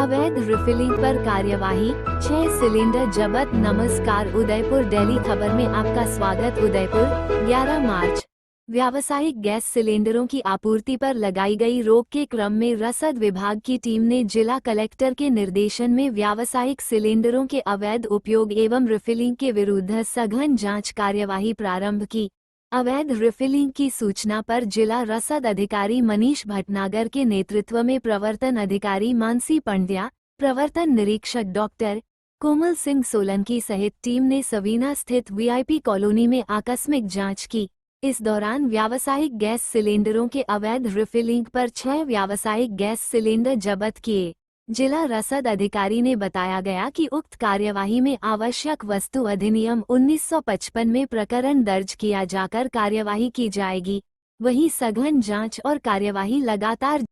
अवैध रिफिलिंग पर कार्यवाही, 6 सिलेंडर जब्त। नमस्कार, उदयपुर डेली खबर में आपका स्वागत। उदयपुर 11 मार्च। व्यावसायिक गैस सिलेंडरों की आपूर्ति पर लगाई गई रोक के क्रम में रसद विभाग की टीम ने जिला कलेक्टर के निर्देशन में व्यावसायिक सिलेंडरों के अवैध उपयोग एवं रिफिलिंग के विरुद्ध सघन जांच कार्यवाही प्रारंभ की। अवैध रिफिलिंग की सूचना पर जिला रसद अधिकारी मनीष भटनागर के नेतृत्व में प्रवर्तन अधिकारी मानसी पंड्या, प्रवर्तन निरीक्षक डॉक्टर कोमल सिंह सोलंकी सहित टीम ने सवीना स्थित वीआईपी कॉलोनी में आकस्मिक जांच की। इस दौरान व्यावसायिक गैस सिलेंडरों के अवैध रिफिलिंग पर 6 व्यावसायिक गैस सिलेंडर जब्त किए। जिला रसद अधिकारी ने बताया गया कि उक्त कार्यवाही में आवश्यक वस्तु अधिनियम 1955 में प्रकरण दर्ज किया जाकर कार्यवाही की जाएगी। वहीं सघन जांच और कार्यवाही लगातार